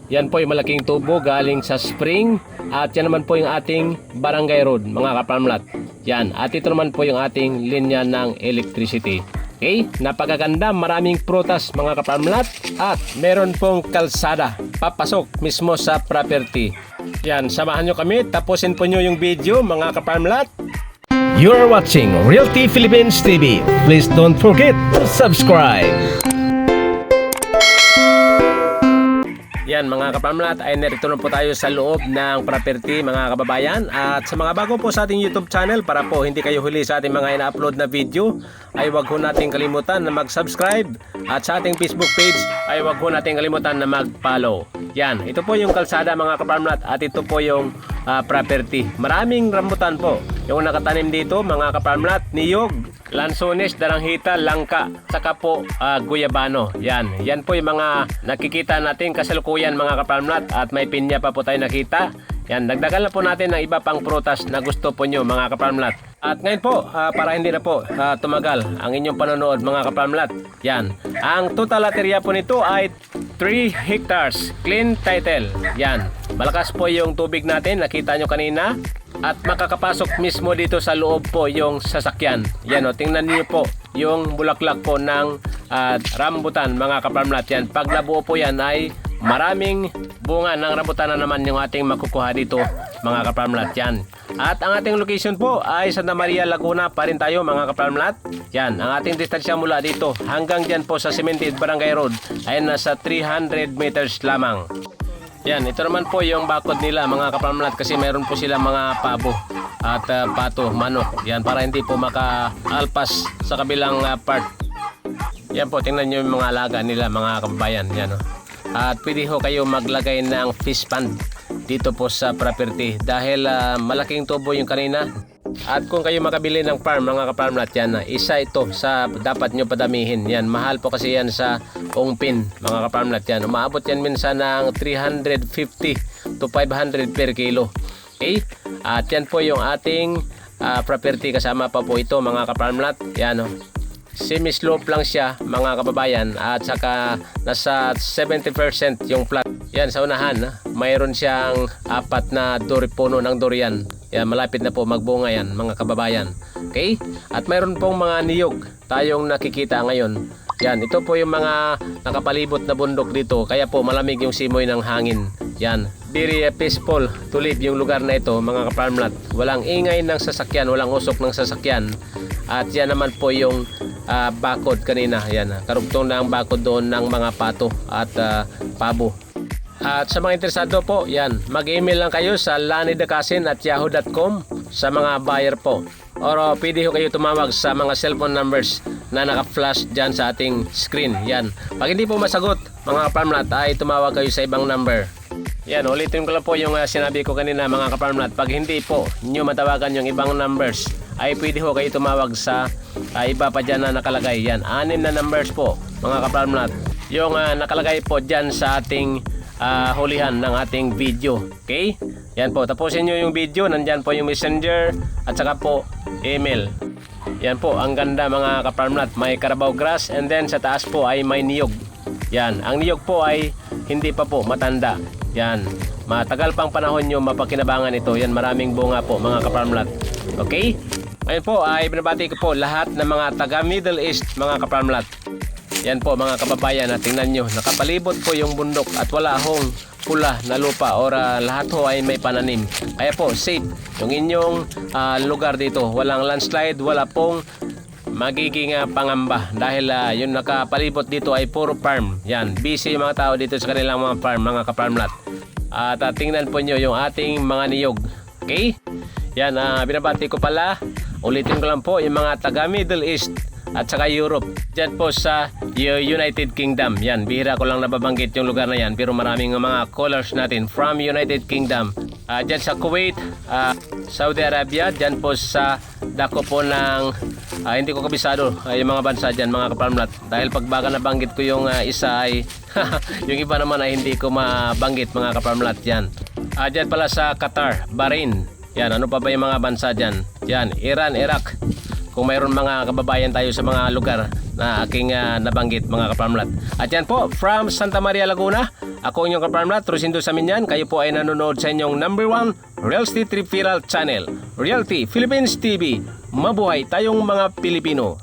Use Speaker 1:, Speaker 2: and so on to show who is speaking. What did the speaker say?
Speaker 1: Yan po yung malaking tubo galing sa spring. At yan naman po yung ating barangay road, mga kaparmlat. Yan. At ito naman po yung ating linya ng electricity. Okay, napakaganda, maraming prutas mga kaparmlat at meron pong kalsada papasok mismo sa property. Yan, samahan nyo kami, tapusin po nyo yung video mga kaparmlat. You're watching Realty Philippines TV. Please don't forget to subscribe. Yan mga kaparmlat, ay narito na po tayo sa loob ng property mga kababayan. At sa mga bago po sa ating YouTube channel, para po hindi kayo huli sa ating mga ina-upload na video, ay wag ho nating kalimutan na mag-subscribe. At sa ating Facebook page, ay wag ho nating kalimutan na mag-follow. Yan, ito po yung kalsada mga kaparmlat at ito po yung property. Maraming rambutan po yung nakatanim dito mga kaparmlat, niyog, lansones, daranghita, langka, saka po guyabano. Yan po yung mga nakikita natin kasalukuyan mga kaparmlat at may pinya pa po tayo nakita. Yan, dagdagan na po natin ng iba pang prutas na gusto po nyo mga kaparmlat. At ngayon po, para hindi na po tumagal ang inyong panonood mga kaparmlat. Yan, ang total lot area po nito ay 3 hectares, clean title. Yan, malakas po yung tubig natin, nakita nyo kanina. At makakapasok mismo dito sa loob po yung sasakyan. Yan o, tingnan niyo po yung bulaklak po ng rambutan mga kaparmlat. Yan, pag nabuo po yan ay maraming bunga ng rambutan na naman yung ating makukuha dito mga kaparmlat. Yan. At ang ating location po ay Santa Maria, Laguna pa rin tayo mga kaparmlat. Yan, ang ating distansya mula dito hanggang dyan po sa Cemented Barangay Road ay nasa 300 meters lamang. Yan, ito naman po yung bakod nila mga kaparmlat kasi meron po sila mga pabo at pato, manok. Yan, para hindi po makaalpas sa kabilang part. Yan po, tingnan nyo yung mga alaga nila mga kababayan. Yan, oh. At pwede ho kayo maglagay ng fish pond dito po sa property dahil malaking tubo yung kanina. At kung kayo makabili ng farm mga kaparmlat, yan, isa ito sa dapat nyo padamihin. Yan, mahal po kasi yan sa ungpin mga kaparmlat. Yan, umaabot yan minsan ng 350 to 500 per kilo. Okay? At yan po yung ating property, kasama pa po ito mga kaparmlat. Yan, oh. Semi-slope lang siya mga kababayan at saka nasa 70% yung flat. Yan, sa unahan mayroon siyang 4 na puno ng durian. Yan, malapit na po magbunga yan mga kababayan. Okay? At mayroon pong mga niyog tayong nakikita ngayon. Yan, ito po yung mga nakapalibot na bundok dito kaya po malamig yung simoy ng hangin. Yan, very peaceful to live yung lugar na ito mga kaparmlat. Walang ingay ng sasakyan, walang usok ng sasakyan. At yan naman po yung bakod kanina. Yan, karugtong na ang bakod doon ng mga pato at pabo. At sa mga interesado po, yan, mag-email lang kayo sa lanidakasin@yahoo.com sa mga buyer po. Or pwede ho kayo tumawag sa mga cellphone numbers na naka-flash dyan sa ating screen. Yan, pag hindi po masagot mga kaparmlat ay tumawag kayo sa ibang number. Yan, ulitin ko lang po yung sinabi ko kanina mga kaparmlat. Pag hindi po nyo matawagan yung ibang numbers ay pwede ho kayo tumawag sa iba pa dyan na nakalagay. Yan, 6 na numbers po mga kaparmlat yung nakalagay po dyan sa ating hulihan ng ating video. Okay? Yan po, tapusin nyo yung video. Nandyan po yung messenger at saka po email. Yan po, ang ganda mga kaparmlat. May Carabao grass and then sa taas po ay may niyog. Yan, ang niyog po ay hindi pa po matanda. Yan, matagal pang panahon nyo mapakinabangan ito. Yan, maraming bunga po mga kaparmlat. Okay? Ngayon po ay binabati ko po lahat ng mga taga Middle East mga kaparmlat. Yan po mga kababayan, tingnan nyo, nakapalibot po yung bundok at wala hong pula na lupa or lahat ho ay may pananim. Kaya po safe yung inyong lugar dito. Walang landslide, wala pong magiging pangamba dahil yung nakapalibot dito ay puro farm. Yan, busy yung mga tao dito sa kanilang mga farm mga kaparmlat. At tingnan po nyo yung ating mga niyog. Okay? Yan, binabati ko pala. Ulitin ko lang po yung mga taga Middle East at saka Europe. Diyan po sa United Kingdom. Yan, bihira ko lang nababanggit yung lugar na yan. Pero maraming mga callers natin from United Kingdom. Diyan sa Kuwait, Saudi Arabia. Diyan po sa dako po ng hindi ko kabisado yung mga bansa dyan mga kaparmlat. Dahil pag baka nabanggit ko yung isa ay yung iba naman ay hindi ko mabanggit mga kaparmlat yan. Diyan pala sa Qatar, Bahrain. Yan, ano pa ba yung mga bansa dyan? Yan, Iran, Iraq. Kung mayroon mga kababayan tayo sa mga lugar na aking nabanggit mga kaparmlat. At yan po, from Santa Maria, Laguna, ako inyong kaparmlat, Rosindo Saminyan. Kayo po ay nanonood sa inyong #1 Real Estate Referral Channel, Realty Philippines TV. Mabuhay tayong mga Pilipino.